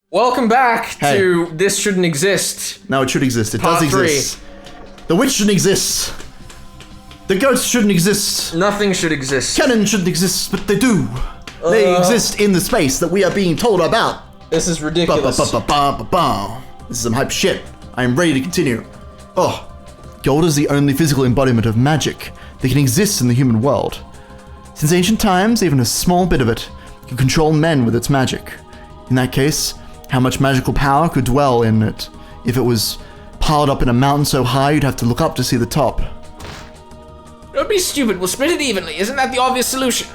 Welcome back to This Shouldn't Exist. No, it should exist. It Part does exist. The witch shouldn't exist. The ghosts shouldn't exist. Nothing should exist. Cannon shouldn't exist, but they do. They exist in the space that we are being told about. This is ridiculous. This is some hype shit. I am ready to continue. Oh, gold is the only physical embodiment of magic that can exist in the human world. Since ancient times, even a small bit of it can control men with its magic. In that case, how much magical power could dwell in it? If it was piled up in a mountain so high you'd have to look up to see the top. Don't be stupid, we'll split it evenly. Isn't that the obvious solution?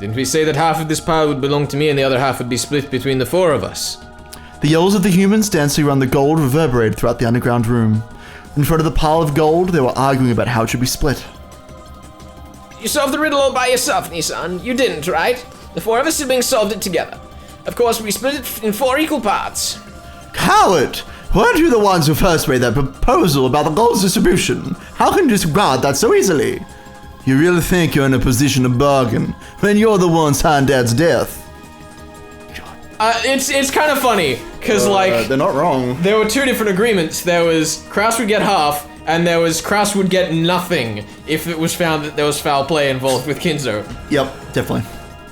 Didn't we say that half of this pile would belong to me and the other half would be split between the four of us? The yells of the humans dancing around the gold reverberated throughout the underground room. In front of the pile of gold, they were arguing about how it should be split. You solved the riddle all by yourself, Nissan. You didn't, right? The four of us siblings solved it together. Of course, we split it in 4 equal parts. Coward! Weren't you the ones who first made that proposal about the gold's distribution? How can you disregard that so easily? You really think you're in a position to bargain when you're the one signed Dad's death? It's kind of funny, because they're not wrong. There were 2 different agreements. There was Kraus would get half, and there was Kraus would get nothing if it was found that there was foul play involved with Kinzo. Yep, definitely.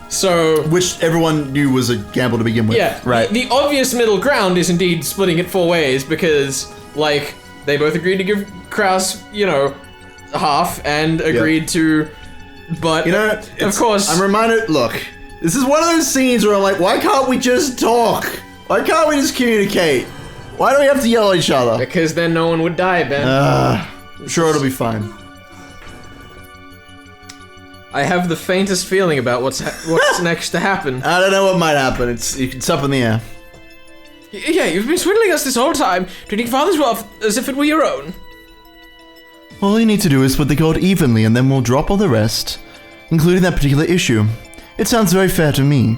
So, which everyone knew was a gamble to begin with. Yeah, right. The obvious middle ground is indeed splitting it 4 ways because, like, they both agreed to give Kraus, half and agreed to, but, of course. I'm reminded, look, this is one of those scenes where I'm like, why can't we just talk? Why can't we just communicate? Why do we have to yell at each other? Because then no one would die, Ben. I'm sure it'll be fine. I have the faintest feeling about what's next to happen. I don't know what might happen. It's up in the air. Yeah, you've been swindling us this whole time, treating Father's wealth as if it were your own. All you need to do is split the gold evenly, and then we'll drop all the rest, including that particular issue. It sounds very fair to me.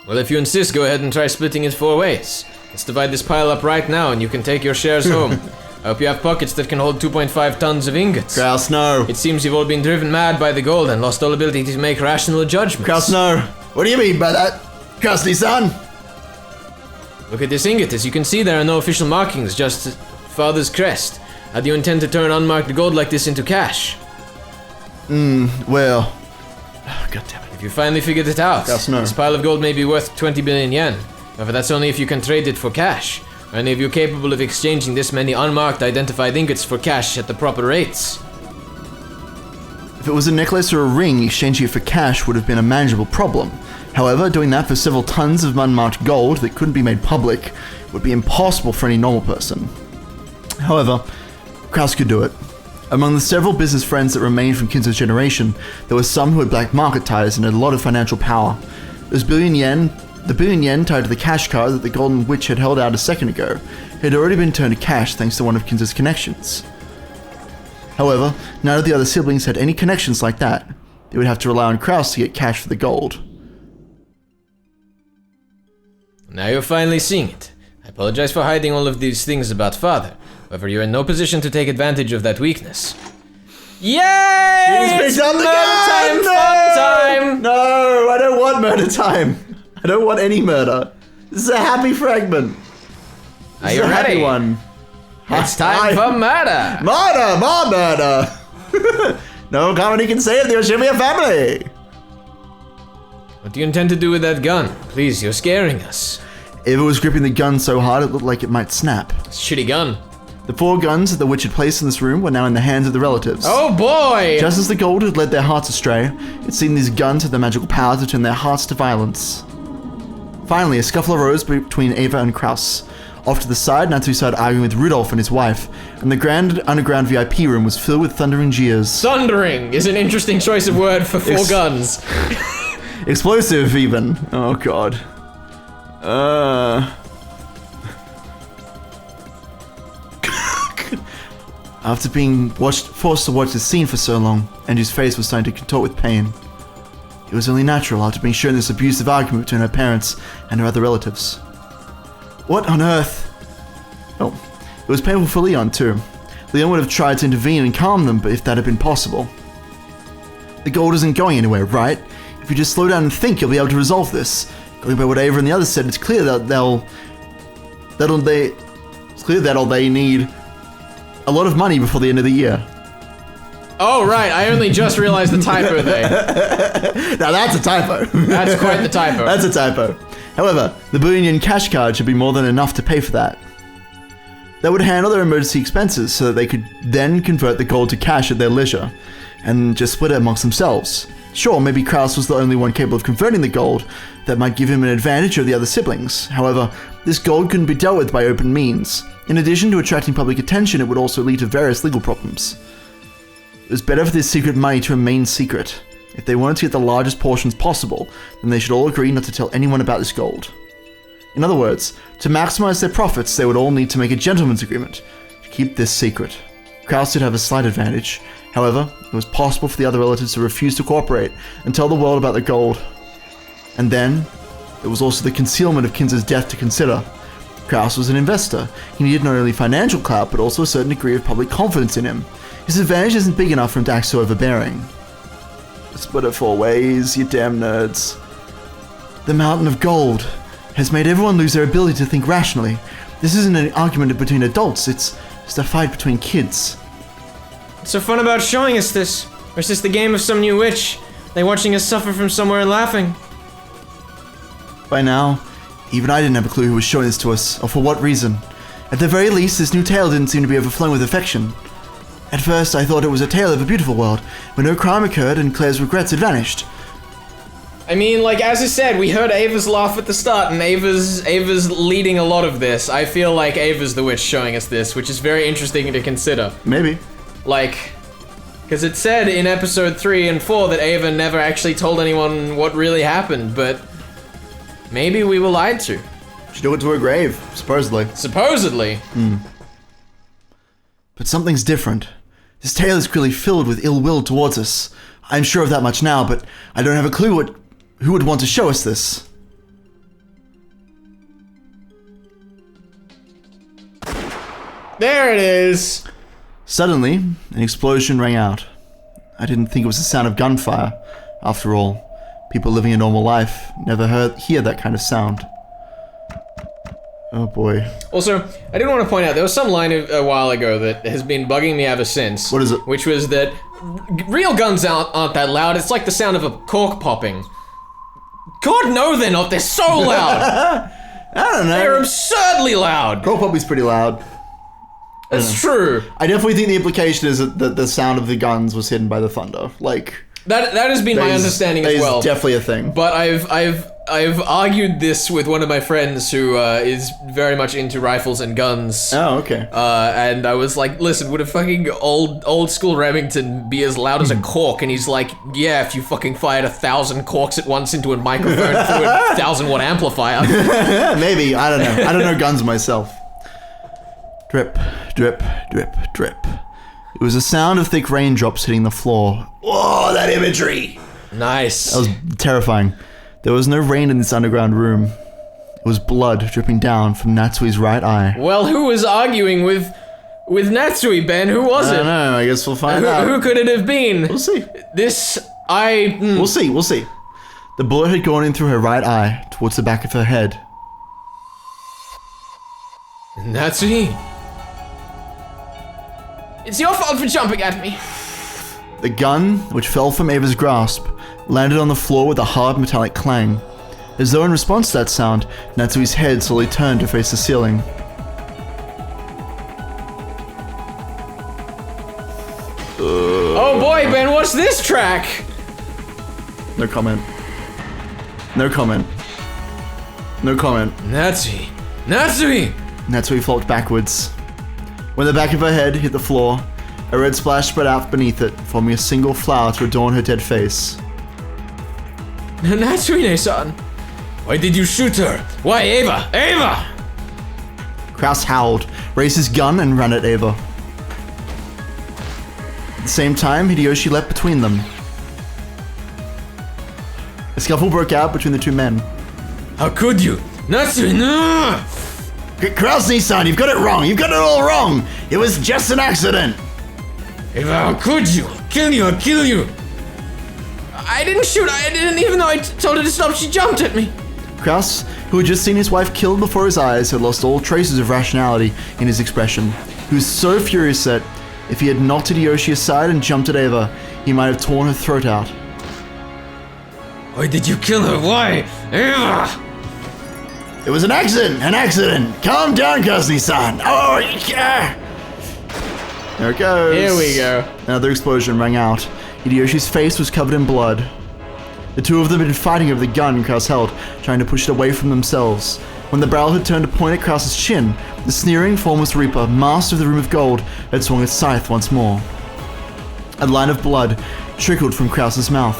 Well, if you insist, go ahead and try splitting it 4 ways. Let's divide this pile up right now, and you can take your shares home. I hope you have pockets that can hold 2.5 tons of ingots. Kraus, no. It seems you've all been driven mad by the gold and lost all ability to make rational judgments. Kraus, no. What do you mean by that? Kraus-san? Look at this ingot. As you can see, there are no official markings, just Father's crest. How do you intend to turn unmarked gold like this into cash? Well... God damn it. If you finally figured it out, Kraus, no. This pile of gold may be worth 20 billion yen. However, that's only if you can trade it for cash. Are any of you capable of exchanging this many unmarked identified ingots for cash at the proper rates? If it was a necklace or a ring, exchanging it for cash would have been a manageable problem. However, doing that for several tons of unmarked gold that couldn't be made public would be impossible for any normal person. However, Kraus could do it. Among the several business friends that remained from Kinzo's generation, there were some who had black market ties and had a lot of financial power. The billion yen tied to the cash card that the Golden Witch had held out a second ago had already been turned to cash thanks to one of Kinzo's connections. However, none of the other siblings had any connections like that. They would have to rely on Kraus to get cash for the gold. Now you're finally seeing it. I apologize for hiding all of these things about Father. However, you're in no position to take advantage of that weakness. Yay! It's murder time! Fun time! No, I don't want murder time. I don't want any murder. This is a happy fragment. Are you ready? One. It's time for murder! Murder! More murder! No comedy can save the Oshimia family! What do you intend to do with that gun? Please, you're scaring us. If it was gripping the gun so hard it looked like it might snap. Shitty gun. The 4 guns that the witch had placed in this room were now in the hands of the relatives. Oh boy! Just as the gold had led their hearts astray, it seemed these guns had the magical power to turn their hearts to violence. Finally, a scuffle arose between Ava and Kraus. Off to the side, Natsu started arguing with Rudolph and his wife, and the grand underground VIP room was filled with thundering jeers. Thundering is an interesting choice of word for 4 guns. Explosive, even. Oh god. After being forced to watch the scene for so long, Angie's face was starting to contort with pain. It was only natural after being shown this abusive argument between her parents and her other relatives. What on earth? Oh, it was painful for Leon too. Leon would have tried to intervene and calm them, but if that had been possible. The gold isn't going anywhere, right? If you just slow down and think, you'll be able to resolve this. Going by what Ava and the others said, it's clear that they need a lot of money before the end of the year. Oh, right, I only just realized the typo there. Now that's a typo. That's quite the typo. That's a typo. However, the billion cash card should be more than enough to pay for that. That would handle their emergency expenses so that they could then convert the gold to cash at their leisure and just split it amongst themselves. Sure, maybe Kraus was the only one capable of converting the gold. That might give him an advantage over the other siblings. However, this gold couldn't be dealt with by open means. In addition to attracting public attention, it would also lead to various legal problems. It was better for this secret money to remain secret. If they wanted to get the largest portions possible, then they should all agree not to tell anyone about this gold. In other words, to maximize their profits, they would all need to make a gentleman's agreement to keep this secret. Kraus did have a slight advantage. However, it was possible for the other relatives to refuse to cooperate and tell the world about the gold. And then, there was also the concealment of Kinz's death to consider. Kraus was an investor. He needed not only financial clout, but also a certain degree of public confidence in him. His advantage isn't big enough for him to act so overbearing. Split it 4 ways, you damn nerds. The mountain of gold has made everyone lose their ability to think rationally. This isn't an argument between adults, it's just a fight between kids. What's so fun about showing us this? Or is this the game of some new witch? They watching us suffer from somewhere and laughing? By now, even I didn't have a clue who was showing this to us, or for what reason. At the very least, this new tale didn't seem to be overflowing with affection. At first, I thought it was a tale of a beautiful world, where no crime occurred and Claire's regrets had vanished. I mean, like, as I said, we heard Ava's laugh at the start, and Ava's leading a lot of this. I feel like Ava's the witch showing us this, which is very interesting to consider. Maybe. Like, because it said in episode 3 and 4 that Ava never actually told anyone what really happened, but maybe we were lied to. She took it to her grave, supposedly. Supposedly? But something's different. This tale is clearly filled with ill will towards us. I'm sure of that much now, but I don't have a clue who would want to show us this. There it is! Suddenly, an explosion rang out. I didn't think it was the sound of gunfire. After all, people living a normal life never hear that kind of sound. Oh boy. Also, I did want to point out, there was some line a while ago that has been bugging me ever since. What is it? Which was that real guns aren't that loud, it's like the sound of a cork popping. God, no they're not, they're so loud! I don't know. They're absurdly loud! Cork popping's pretty loud. That's true. I definitely think the implication is that the sound of the guns was hidden by the thunder. Like... That has been my understanding as well. That is definitely a thing. But I've argued this with one of my friends who is very much into rifles and guns. Oh, okay. And I was like, listen, would a fucking old school Remington be as loud as a cork? And he's like, yeah, if you fucking fired 1,000 corks at once into a microphone through a 1,000-watt amplifier. Maybe, I don't know. I don't know guns myself. Drip, drip, drip, drip. It was a sound of thick raindrops hitting the floor. Whoa, that imagery! Nice. That was terrifying. There was no rain in this underground room. It was blood dripping down from Natsui's right eye. Well, who was arguing with Natsui, Ben? Who was it? I don't know. I guess we'll find out. Who could it have been? We'll see. We'll see. The bullet had gone in through her right eye, towards the back of her head. Natsui? It's your fault for jumping at me. The gun, which fell from Ava's grasp, landed on the floor with a hard metallic clang. As though in response to that sound, Natsui's head slowly turned to face the ceiling. Oh boy, Ben, what's this track? No comment. No comment. No comment. Natsui! Natsui flopped backwards. When the back of her head hit the floor, a red splash spread out beneath it, forming a single flower to adorn her dead face. Natsui-san! Why did you shoot her? Why, Ava? Ava! Kraus howled, raised his gun, and ran at Ava. At the same time, Hideyoshi leapt between them. A scuffle broke out between the two men. How could you? Natsui, no! Kraus-san, you've got it wrong! You've got it all wrong! It was just an accident! Ava, how could you? I'll kill you! I didn't shoot, I didn't, even though I told her to stop, she jumped at me! Kraus, who had just seen his wife killed before his eyes, had lost all traces of rationality in his expression. He was so furious that, if he had knocked Hideyoshi aside and jumped at Eva, he might have torn her throat out. Why did you kill her? Why? Eva! It was an accident! An accident! Calm down, Kazuki-san! Oh, yeah! There it goes. Here we go. Another explosion rang out. Hideyoshi's face was covered in blood. The two of them had been fighting over the gun Kraus held, trying to push it away from themselves. When the barrel had turned to point at Kraus's chin, the sneering, formless Reaper, master of the Room of Gold, had swung its scythe once more. A line of blood trickled from Kraus's mouth.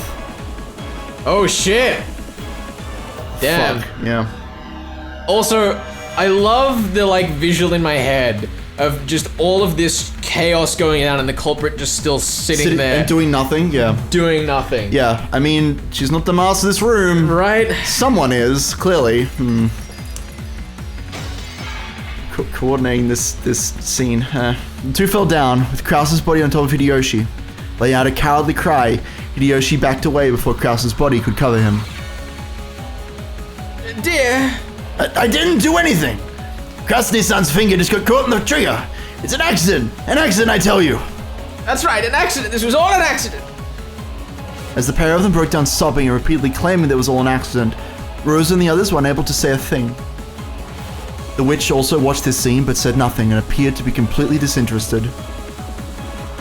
Oh shit! Damn. Fuck, yeah. Also, I love the visual in my head of just all of this chaos going on and the culprit just still sitting there. And doing nothing, yeah. Doing nothing. Yeah, I mean, she's not the master of this room. Right? Someone is, clearly. Coordinating this scene. The two fell down, with Kraus's body on top of Hideyoshi. Letting out a cowardly cry, Hideyoshi backed away before Kraus's body could cover him. Dear. I didn't do anything! Krasny-san's finger just got caught in the trigger! It's an accident! An accident, I tell you! That's right, an accident! This was all an accident! As the pair of them broke down sobbing and repeatedly claiming that it was all an accident, Rosa and the others were unable to say a thing. The witch also watched this scene but said nothing and appeared to be completely disinterested.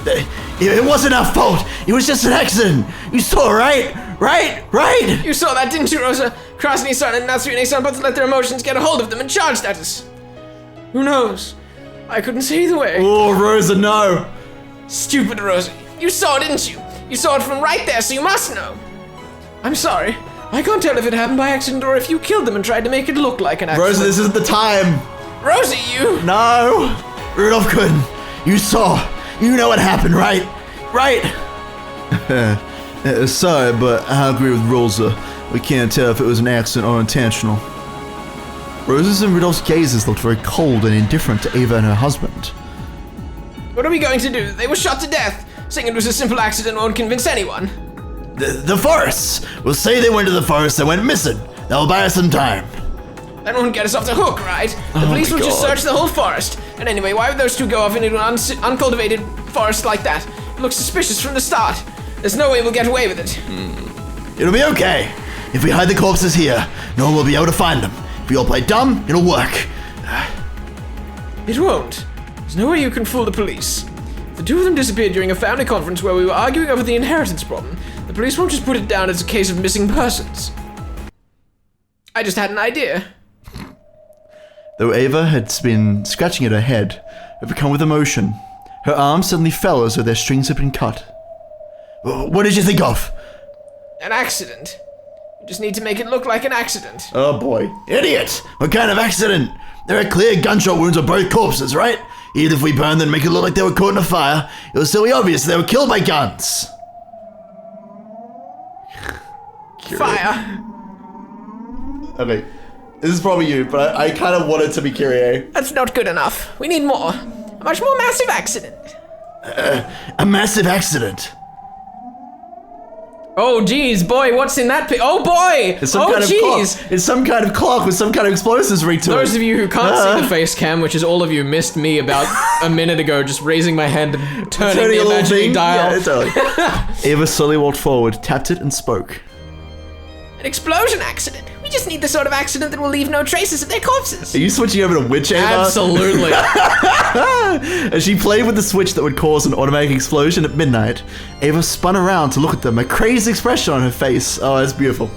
It wasn't our fault! It was just an accident! You saw, right? Right? You saw that, didn't you, Rosa? Krasny-san and Natsune-san both let their emotions get a hold of them and charged at us. Who knows? I couldn't see either way. Oh, Rosa, no! Stupid Rosa. You saw it, didn't you? You saw it from right there, so you must know. I'm sorry. I can't tell if it happened by accident or if you killed them and tried to make it look like an accident. Rosa, this isn't the time! Rosa, you! No! Rudolph couldn't. You saw. You know what happened, right? Right? Sorry, but I agree with Rosa. We can't tell if it was an accident or intentional. Rosa's and Rudolph's gazes looked very cold and indifferent to Eva and her husband. What are we going to do? They were shot to death. Saying it was a simple accident won't convince anyone. The forests! We'll say they went to the forest and went missing. That'll buy us some time. That won't get us off the hook, right? The police will just search the whole forest. And anyway, why would those two go off into an uncultivated forest like that? It looks suspicious from the start. There's no way we'll get away with it. It'll be okay. If we hide the corpses here, no one will be able to find them. If we all play dumb, it'll work. It won't. There's no way you can fool the police. If the two of them disappeared during a family conference where we were arguing over the inheritance problem, the police won't just put it down as a case of missing persons. I just had an idea. Though Eva had been scratching at her head, overcome with emotion, her arms suddenly fell as though their strings had been cut. What did you think of? An accident. You just need to make it look like an accident. Oh boy. Idiot! What kind of accident? There are clear gunshot wounds on both corpses, right? Even if we burn them and make it look like they were caught in a fire, it was still obvious they were killed by guns. Fire. Okay. This is probably you, but I kind of want it to be Kyrie. That's not good enough. We need more. A much more massive accident. A massive accident. Oh geez, boy, what's in that oh boy! It's some kind of clock. It's some kind of clock with some kind of explosives rigged to it. Those of you who can't see the face cam, which is all of you, missed me about a minute ago just raising my hand and turning the imaginary dial. Yeah, totally. Eva slowly walked forward, tapped it, and spoke. An explosion accident. We just need the sort of accident that will leave no traces of their corpses. Are you switching over to Witch, Eva? Absolutely. As she played with the switch that would cause an automatic explosion at midnight, Eva spun around to look at them, a crazed expression on her face. Oh, that's beautiful.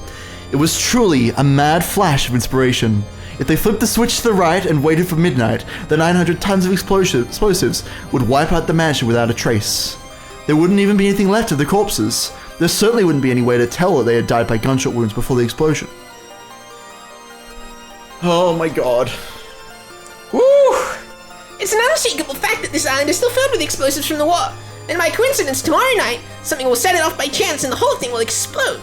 It was truly a mad flash of inspiration. If they flipped the switch to the right and waited for midnight, the 900 tons of explosives would wipe out the mansion without a trace. There wouldn't even be anything left of the corpses. There certainly wouldn't be any way to tell that they had died by gunshot wounds before the explosion. Oh my god. Woo! It's an unshakable fact that this island is still filled with explosives from the war. And by coincidence, tomorrow night, something will set it off by chance and the whole thing will explode.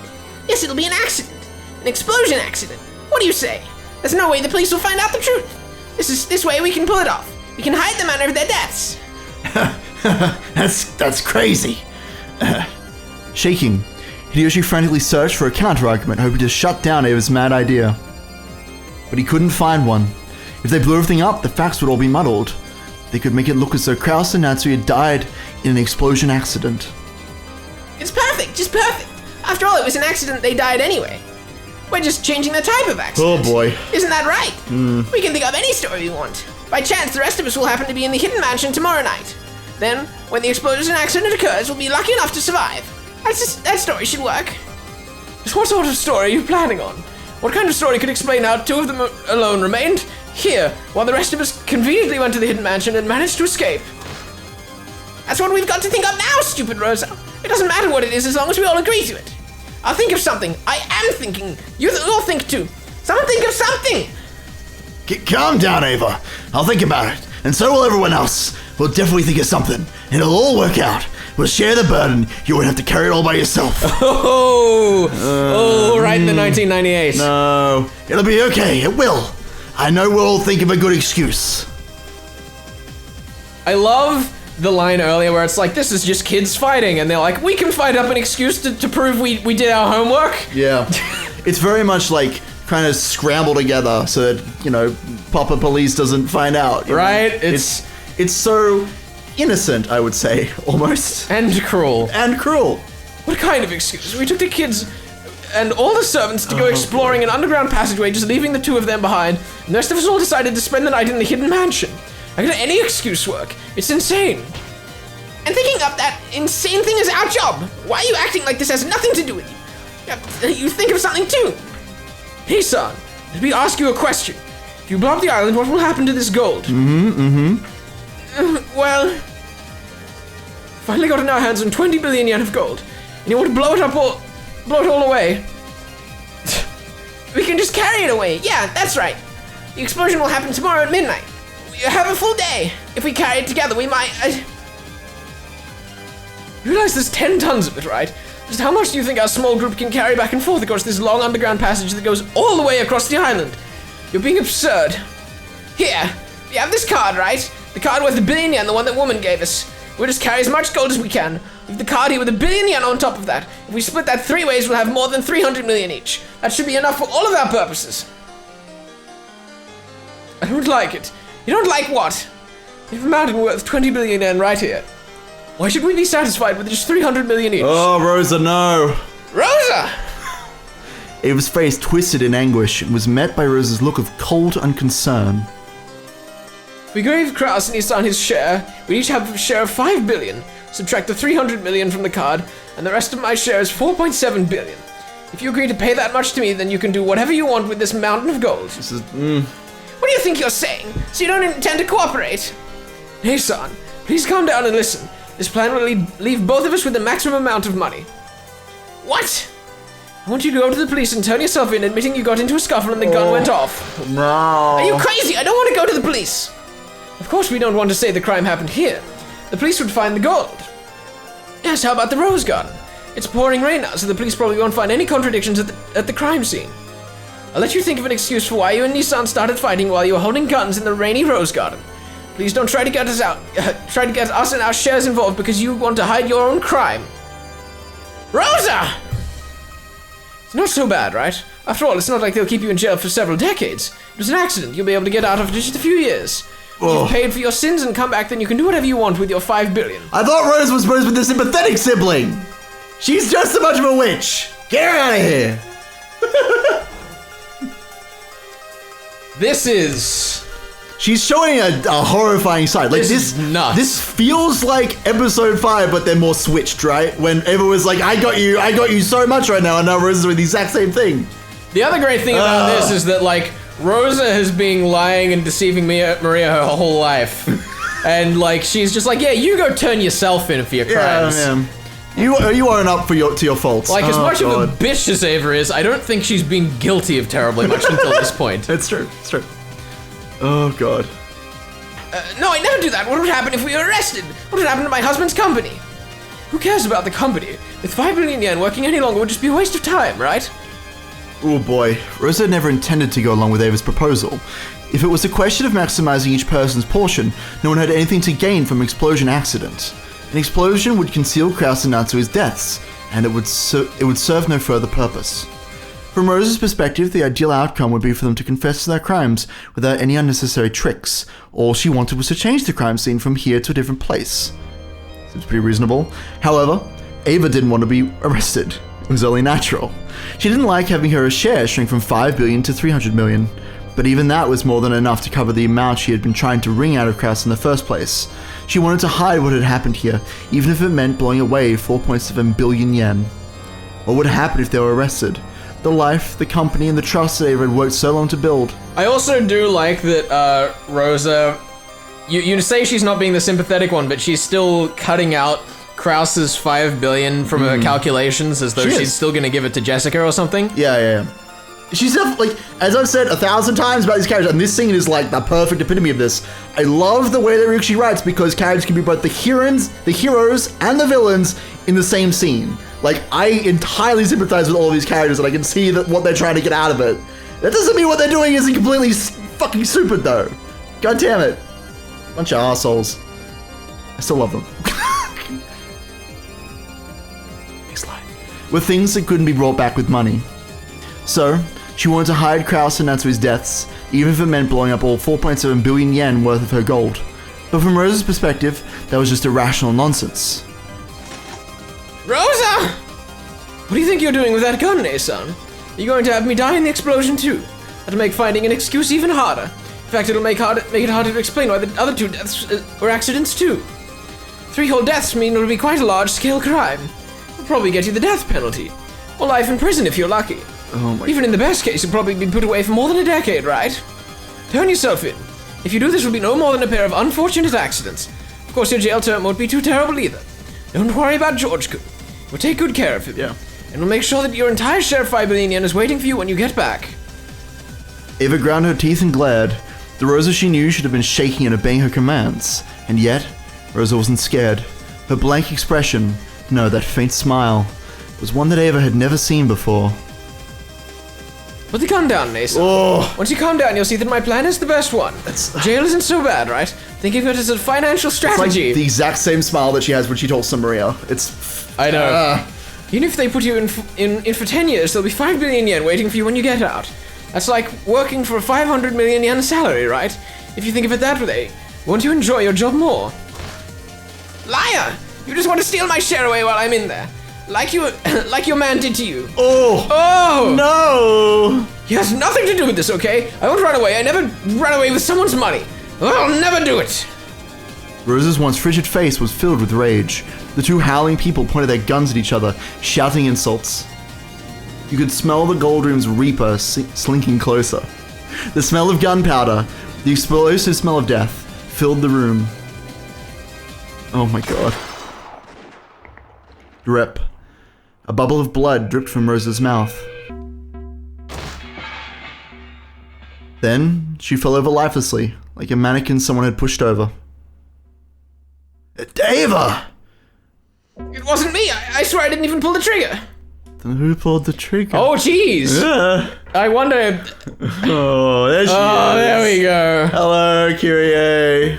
Yes, it'll be an accident. An explosion accident. What do you say? There's no way the police will find out the truth. This way we can pull it off. We can hide the manner of their deaths. That's crazy. Shaking, Hideyoshi frantically searched for a counter-argument, hoping to shut down Eva's mad idea. but he couldn't find one. If they blew everything up, the facts would all be muddled. They could make it look as though Krause and Natsu had died in an explosion accident. It's perfect, just perfect. After all, it was an accident, they died anyway. We're just changing the type of accident. Oh boy. Isn't that right? We can think of any story we want. By chance, the rest of us will happen to be in the hidden mansion tomorrow night. Then, when the explosion accident occurs, we'll be lucky enough to survive. That story should work. Just what sort of story are you planning on? What kind of story could explain how two of them alone remained here, while the rest of us conveniently went to the hidden mansion and managed to escape? That's what we've got to think of now, stupid Rosa. It doesn't matter what it is as long as we all agree to it. I'll think of something. I am thinking. You'll think too. Someone think of something. Calm down, Ava. I'll think about it. And so will everyone else. We'll definitely think of something. And it'll all work out. We'll share the burden. You won't have to carry it all by yourself. Right in the 1998. No. It'll be okay. It will. I know we'll think of a good excuse. I love the line earlier where it's like, this is just kids fighting, and they're like, we can find up an excuse to prove we did our homework. Yeah. It's very much like kind of scramble together so that, Papa Police doesn't find out. Right? It's so innocent, I would say, almost. And cruel. What kind of excuse? We took the kids and all the servants to go exploring an underground passageway, just leaving the two of them behind, and the rest of us all decided to spend the night in the hidden mansion. How can any excuse work? It's insane. And thinking up that insane thing is our job. Why are you acting like this has nothing to do with you? You think of something too. Hey, son, let me ask you a question. If you blow up the island, what will happen to this gold? Well, finally got in our hands on 20 billion yen of gold, and you want to blow it all away? We can just carry it away. Yeah, that's right. The explosion will happen tomorrow at midnight. We have a full day. If we carry it together, we might... You realize there's 10 tons of it, right? Just how much do you think our small group can carry back and forth across this long underground passage that goes all the way across the island? You're being absurd. Here, you have this card, right? The card worth 1 billion yen, the one that woman gave us. We'll just carry as much gold as we can. We have the card here with 1 billion yen on top of that. If we split that 3 ways, we'll have more than 300 million each. That should be enough for all of our purposes. I don't like it. You don't like what? We have a mountain worth 20 billion yen right here. Why should we be satisfied with just 300 million each? Oh, Rosa, no. Rosa! Ava's face twisted in anguish and was met by Rosa's look of cold unconcern. If we gave Krause and his son his share, we'd each have a share of 5 billion. Subtract the 300 million from the card, and the rest of my share is 4.7 billion. If you agree to pay that much to me, then you can do whatever you want with this mountain of gold. This is, What do you think you're saying? So you don't intend to cooperate? Hey, son, please calm down and listen. This plan will leave both of us with the maximum amount of money. What? I want you to go to the police and turn yourself in, admitting you got into a scuffle and the gun went off. No. Are you crazy? I don't want to go to the police. Of course we don't want to say the crime happened here. The police would find the gold. Yes, how about the rose garden? It's pouring rain now, so the police probably won't find any contradictions at the crime scene. I'll let you think of an excuse for why you and Nissan started fighting while you were holding guns in the rainy rose garden. Please don't try to get us and our shares involved because you want to hide your own crime. Rosa! It's not so bad, right? After all, it's not like they'll keep you in jail for several decades. It was an accident. You'll be able to get out of just a few years. If you've paid for your sins and come back, then you can do whatever you want with your 5 billion. I thought Rose was supposed to be the sympathetic sibling. She's just so much of a witch. Get her out of here. This is... She's showing a horrifying side. Like this is nuts. This feels like episode 5, but they're more switched, right? When Eva was like, I got you so much right now, and now Rose is doing the exact same thing. The other great thing about this is that, like, Rosa has been lying and deceiving Maria her whole life. And, like, she's just like, yeah, you go turn yourself in for your crimes. Yeah, man. You aren't up to your faults. Like, as much of a bitch as Ava is, I don't think she's been guilty of terribly much until this point. It's true. Oh, God. No, I'd never do that. What would happen if we were arrested? What would happen to my husband's company? Who cares about the company? With 5 billion yen, working any longer would just be a waste of time, right? Oh boy, Rosa never intended to go along with Ava's proposal. If it was a question of maximizing each person's portion, no one had anything to gain from an explosion accident. An explosion would conceal Krause and Natsue's deaths, and it would serve no further purpose. From Rosa's perspective, the ideal outcome would be for them to confess to their crimes without any unnecessary tricks. All she wanted was to change the crime scene from here to a different place. Seems pretty reasonable. However, Ava didn't want to be arrested. It was only natural. She didn't like having her share shrink from 5 billion to 300 million. But even that was more than enough to cover the amount she had been trying to wring out of Kraus in the first place. She wanted to hide what had happened here, even if it meant blowing away 4.7 billion yen. What would happen if they were arrested? The life, the company, and the trust that Ava had worked so long to build. I also do like that Rosa, you say she's not being the sympathetic one, but she's still cutting out Kraus's 5 billion from her calculations as though she's still gonna give it to Jessica or something. Yeah. She's like, as I've said 1,000 times about these characters, and this scene is like the perfect epitome of this. I love the way that Ryuichi writes because characters can be both the heroes, and the villains in the same scene. Like, I entirely sympathize with all of these characters, and I can see that what they're trying to get out of it. That doesn't mean what they're doing isn't completely fucking stupid, though. God damn it. Bunch of assholes. I still love them. Next slide. Were things that couldn't be brought back with money. So, she wanted to hide Kraus and Natsue's deaths, even if it meant blowing up all 4.7 billion yen worth of her gold. But from Rosa's perspective, that was just irrational nonsense. Rosa! What do you think you're doing with that gun, Nei-san? Are you going to have me die in the explosion too? That'll make finding an excuse even harder. In fact, it'll make it harder to explain why the other 2 deaths were accidents too. 3 whole deaths mean it'll be quite a large-scale crime. It'll probably get you the death penalty. Or life in prison if you're lucky. Oh my Even in the best case, you'll probably be put away for more than a decade, right? Turn yourself in. If you do, this will be no more than a pair of unfortunate accidents. Of course, your jail term won't be too terrible either. Don't worry about George-kun. We'll take good care of him. Yeah. And we'll make sure that your entire share of 5 billion yen is waiting for you when you get back. Ava ground her teeth and glared. The Rosa she knew should have been shaking and obeying her commands. And yet, Rosa wasn't scared. Her blank expression, no, that faint smile, was one that Ava had never seen before. Put the gun down, Nei-san. Oh. Once you calm down, you'll see that my plan is the best one. Jail isn't so bad, right? Think of it as a financial It's like strategy. the exact same smile that she has when she told Maria. I know. Even if they put you in for 10 years, there'll be 5 billion yen waiting for you when you get out. That's like working for a 500 million yen salary, right? If you think of it that way, won't you enjoy your job more? Liar! You just want to steal my share away while I'm in there. Like your man did to you. Oh! No! He has nothing to do with this, okay? I won't run away. I never run away with someone's money. I'll never do it. Rosa's once frigid face was filled with rage. The 2 howling people pointed their guns at each other, shouting insults. You could smell the Gold Room's Reaper slinking closer. The smell of gunpowder, the explosive smell of death, filled the room. Oh my god. Drip. A bubble of blood dripped from Rosa's mouth. Then, she fell over lifelessly, like a mannequin someone had pushed over. Ava! It wasn't me. I swear I didn't even pull the trigger. Then who pulled the trigger? Oh, jeez. Yeah. I wonder. Oh, there she is. Oh, there we go. Hello, Kyrie.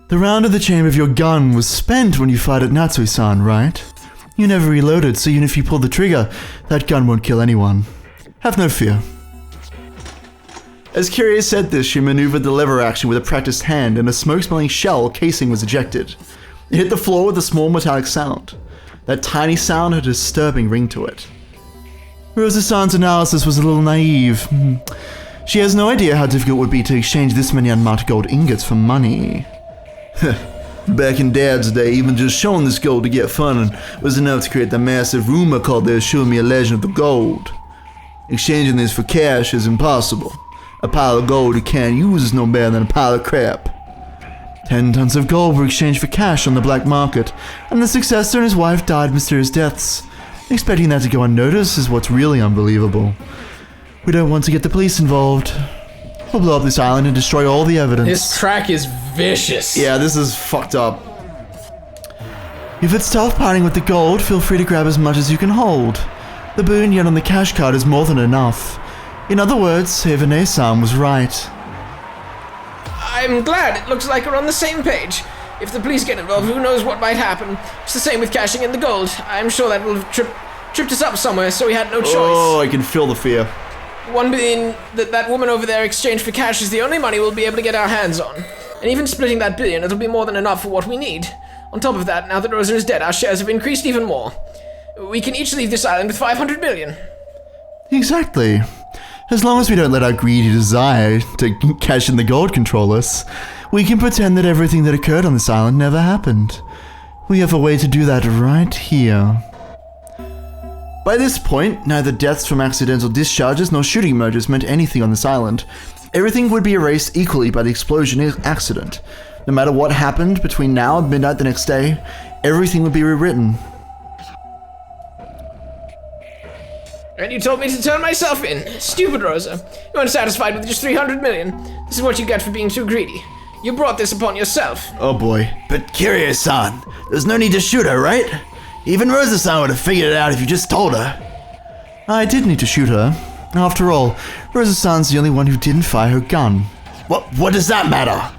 The round of the chamber of your gun was spent when you fired at Natsui-san, right? You never reloaded, so even if you pull the trigger, that gun won't kill anyone. Have no fear. As Kyrie said this, she maneuvered the lever action with a practiced hand, and a smoke-smelling shell casing was ejected. It hit the floor with a small metallic sound. That tiny sound had a disturbing ring to it. Rosa-san's analysis was a little naive. She has no idea how difficult it would be to exchange this many unmarked gold ingots for money. Back in Dad's day, even just showing this gold to get fun was enough to create the massive rumor called the Assure Me a Legend of the Gold. Exchanging this for cash is impossible. A pile of gold you can't use is no better than a pile of crap. 10 tons of gold were exchanged for cash on the black market, and the successor and his wife died mysterious deaths. Expecting that to go unnoticed is what's really unbelievable. We don't want to get the police involved. We'll blow up this island and destroy all the evidence. This track is vicious. Yeah, this is fucked up. If it's tough parting with the gold, feel free to grab as much as you can hold. The billion yen on the cash card is more than enough. In other words, Ava Nei-san was right. I'm glad. It looks like we're on the same page. If the police get involved, who knows what might happen. It's the same with cashing in the gold. I'm sure that will tripped us up somewhere, so we had no choice. Oh, I can feel the fear. 1 billion that woman over there exchanged for cash is the only money we'll be able to get our hands on. And even splitting that billion, it'll be more than enough for what we need. On top of that, now that Rosa is dead, our shares have increased even more. We can each leave this island with 500 million. Exactly. As long as we don't let our greedy desire to cash in the gold control us, we can pretend that everything that occurred on this island never happened. We have a way to do that right here. By this point, neither deaths from accidental discharges nor shooting mergers meant anything on this island. Everything would be erased equally by the explosion accident. No matter what happened between now and midnight the next day, everything would be rewritten. And you told me to turn myself in. Stupid Rosa. You weren't satisfied with just 300 million. This is what you get for being too greedy. You brought this upon yourself. Oh boy. But Kiryu-san, there's no need to shoot her, right? Even Rosa-san would have figured it out if you just told her. I did need to shoot her. After all, Rosa-san's the only one who didn't fire her gun. What does that matter?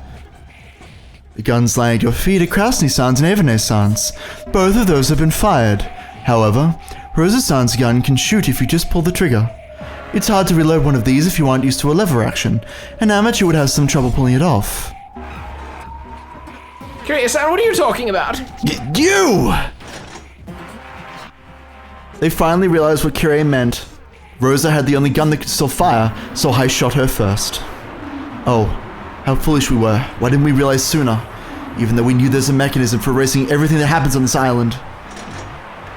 The guns lying at your feet are Krasny-san's and Avane-san's. Both of those have been fired. However, Rosa-san's gun can shoot if you just pull the trigger. It's hard to reload one of these if you aren't used to a lever action. An amateur would have some trouble pulling it off. Kiryu-san, what are you talking about? You! They finally realized what Kiryu meant. Rosa had the only gun that could still fire, so I shot her first. Oh, how foolish we were. Why didn't we realize sooner? Even though we knew there's a mechanism for erasing everything that happens on this island.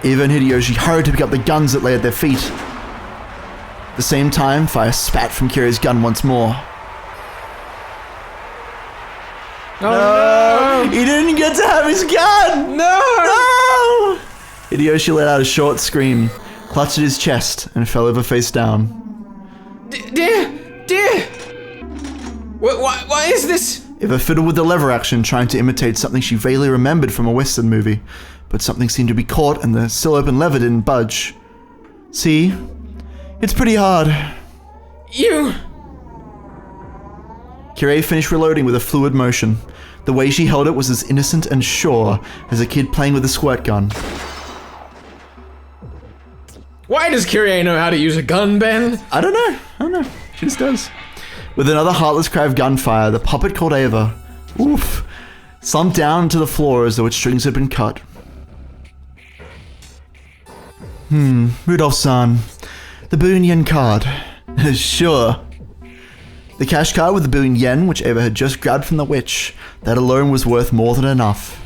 Eva and Hideyoshi hurried to pick up the guns that lay at their feet. At the same time, fire spat from Kiryu's gun once more. Oh, no! He didn't get to have his gun! No! Hideyoshi let out a short scream, clutched at his chest, and fell over face down. Dear! Why is this? Eva fiddled with the lever action, trying to imitate something she vaguely remembered from a Western movie, but something seemed to be caught and the still open lever didn't budge. See? It's pretty hard. You... Kiryu finished reloading with a fluid motion. The way she held it was as innocent and sure as a kid playing with a squirt gun. Why does Kiryu know how to use a gun, Ben? I don't know. She just does. With another heartless cry of gunfire, the puppet called Ava, oof, slumped down to the floor as though its strings had been cut. Rudolph-san, the billion yen card. Sure. The cash card with the billion yen, which Ava had just grabbed from the witch, that alone was worth more than enough.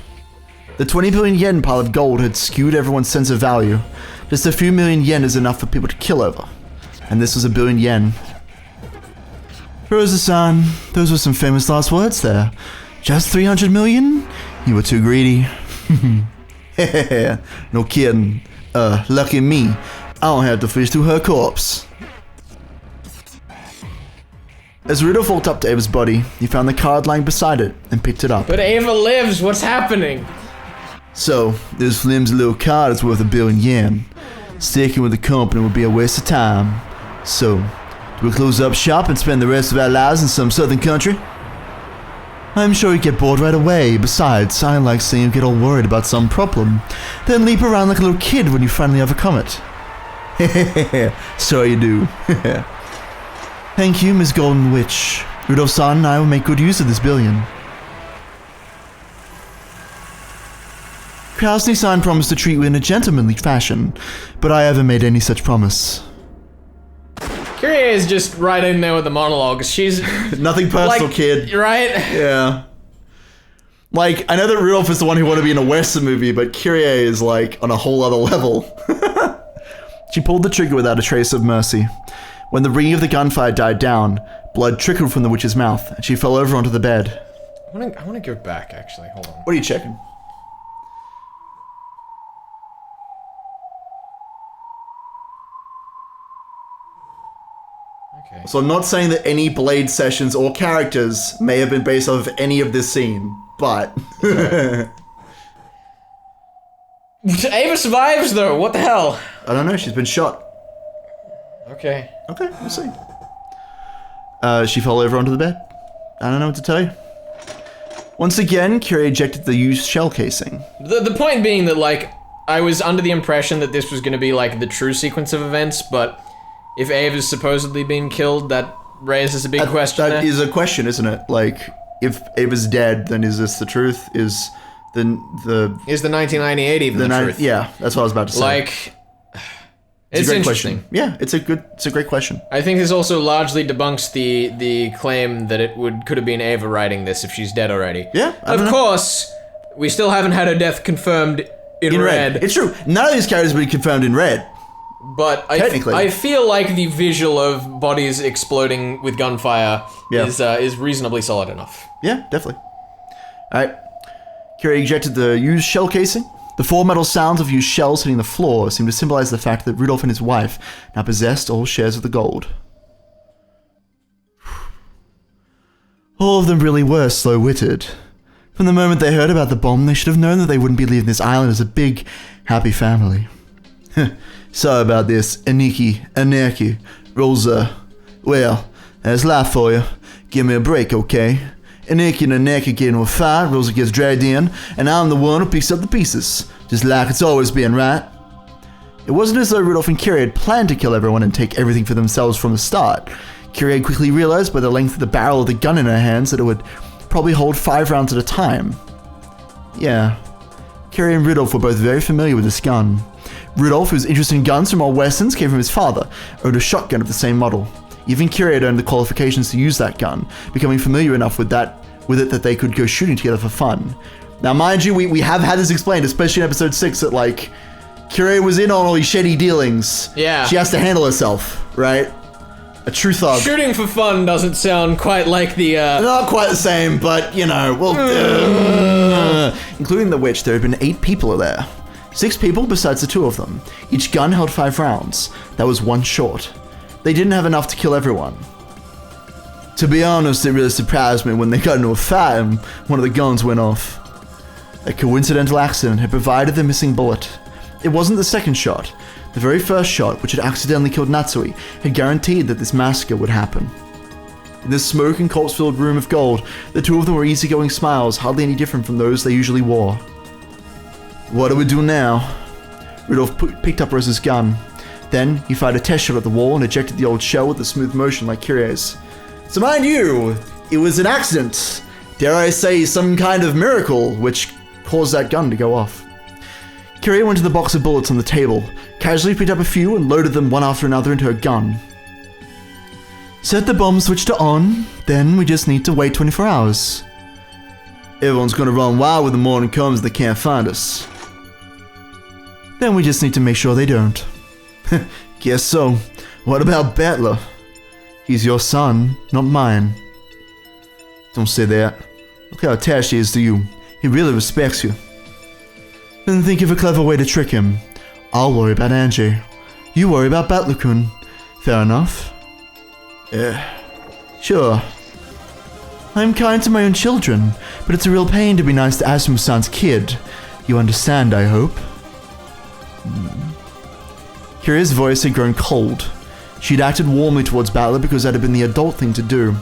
The 20 billion yen pile of gold had skewed everyone's sense of value. Just a few million yen is enough for people to kill over. And this was a billion yen. Rosa-san, those were some famous last words there. Just 300 million? You were too greedy. No kidding. Lucky me. I don't have to fish through her corpse. As Rudolph walked up to Ava's body, he found the card lying beside it and picked it up. But Ava lives, what's happening? So, this flimsy little card is worth 1 billion yen. Sticking with the company would be a waste of time. So, do we close up shop and spend the rest of our lives in some southern country? I'm sure you'd get bored right away. Besides, I like seeing you get all worried about some problem, then leap around like a little kid when you finally overcome it. Hehehe, so you do. Thank you, Miss Golden Witch. Rudolph-san and I will make good use of this billion. Krasny-san promised to treat you in a gentlemanly fashion, but I haven't made any such promise. Kiryu is just right in there with the monologues. She's... Nothing personal, kid. Right? Yeah. Like, I know that Rudolph is the one who wanted to be in a Western movie, but Kiryu is, like, on a whole other level. She pulled the trigger without a trace of mercy. When the ringing of the gunfire died down, blood trickled from the witch's mouth, and she fell over onto the bed. I want to go back, actually. Hold on. What are you checking? Okay. So I'm not saying that any Blade sessions or characters may have been based off of any of this scene, but... Ava survives, though. What the hell? I don't know, she's been shot. Okay. Okay, we'll see. She fell over onto the bed. I don't know what to tell you. Once again, Kiryu ejected the used shell casing. The point being that, like, I was under the impression that this was going to be like the true sequence of events, but if Ave is supposedly being killed, that raises a big question. That is a question, isn't it? Like, if Ava's dead, then is this the truth? Is the 1998 even the truth? Yeah, that's what I was about to say. Like, it's a great interesting. Question. Yeah, it's a great question. I think this also largely debunks the claim that it could have been Ava writing this if she's dead already. Yeah, of course, we still haven't had her death confirmed in red. It's true. None of these characters have been confirmed in red. But I feel like the visual of bodies exploding with gunfire is reasonably solid enough. Yeah, definitely. Alright. Kira ejected the used shell casing. The four metal sounds of used shells hitting the floor seemed to symbolize the fact that Rudolph and his wife now possessed all shares of the gold. All of them really were slow-witted. From the moment they heard about the bomb, they should have known that they wouldn't be leaving this island as a big, happy family. Sorry about this, Umineko, Rosa. Well, there's life for you. Give me a break, okay? Umineko and Umineko get into a fight, Rosa gets dragged in, and I'm the one who picks up the pieces. Just like it's always been, right? It wasn't as though Rudolph and Kira had planned to kill everyone and take everything for themselves from the start. Kira had quickly realized by the length of the barrel of the gun in her hands that it would probably hold 5 rounds at a time. Yeah. Kira and Rudolph were both very familiar with this gun. Rudolph, whose interest in guns from old westerns came from his father, owned a shotgun of the same model. Even Kira had earned the qualifications to use that gun, becoming familiar enough with it that they could go shooting together for fun. Now, mind you, we have had this explained, especially in episode 6, that, like, Kira was in on all these shady dealings. Yeah. She has to handle herself, right? A true thug. Shooting for fun doesn't sound quite like the, Not quite the same, but, you know, well... Including the witch, there had been 8 people there. 6 people besides the 2 of them. Each gun held 5 rounds. That was 1 short. They didn't have enough to kill everyone. To be honest, it really surprised me when they got into a fight and one of the guns went off. A coincidental accident had provided the missing bullet. It wasn't the second shot. The very first shot, which had accidentally killed Natsui, had guaranteed that this massacre would happen. In this smoke and corpse-filled room of gold, the 2 of them were easygoing smiles, hardly any different from those they usually wore. What do we do now? Rudolph picked up Rosa's gun. Then, he fired a test shot at the wall and ejected the old shell with a smooth motion like Kira's. So mind you, it was an accident. Dare I say, some kind of miracle, which caused that gun to go off. Kira went to the box of bullets on the table, casually picked up a few and loaded them one after another into her gun. Set the bomb switch to on, then we just need to wait 24 hours. Everyone's gonna run wild when the morning comes and they can't find us. Then we just need to make sure they don't. Guess so. What about Battler? He's your son, not mine. Don't say that. Look how attached he is to you. He really respects you. Then think of a clever way to trick him. I'll worry about Angie. You worry about Battler-kun. Fair enough? Sure. I'm kind to my own children, but it's a real pain to be nice to Asuma-san's kid. You understand, I hope? Kira's voice had grown cold. She'd acted warmly towards Battler because that had been the adult thing to do.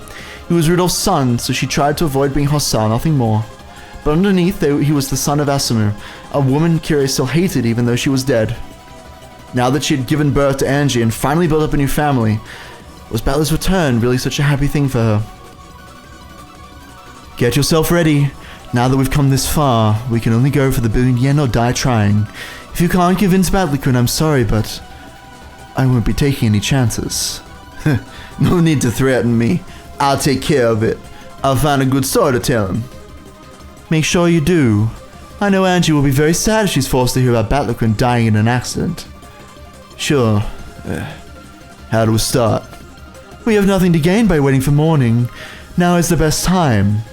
He was Rudolph's son, so she tried to avoid being hostile, nothing more. But underneath, he was the son of Asuma, a woman Kira still hated even though she was dead. Now that she had given birth to Angie and finally built up a new family, was Battler's return really such a happy thing for her? Get yourself ready. Now that we've come this far, we can only go for the 1,000,000,000 yen or die trying. If you can't convince Battler-kun, I'm sorry, but I won't be taking any chances. No need to threaten me. I'll take care of it. I'll find a good story to tell him. Make sure you do. I know Angie will be very sad if she's forced to hear about Battler-kun dying in an accident. Sure. How do we start? We have nothing to gain by waiting for morning. Now is the best time.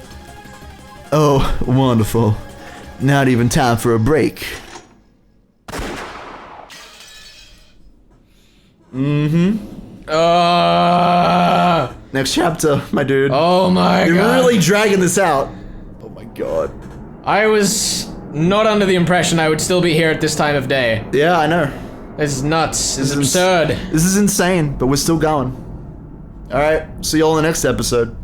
Oh, wonderful. Not even time for a break. Next chapter, my dude. Oh my god. You're really dragging this out. Oh my god. I was not under the impression I would still be here at this time of day. Yeah, I know. This is nuts. This is absurd. This is insane, but we're still going. Alright, see you all in the next episode.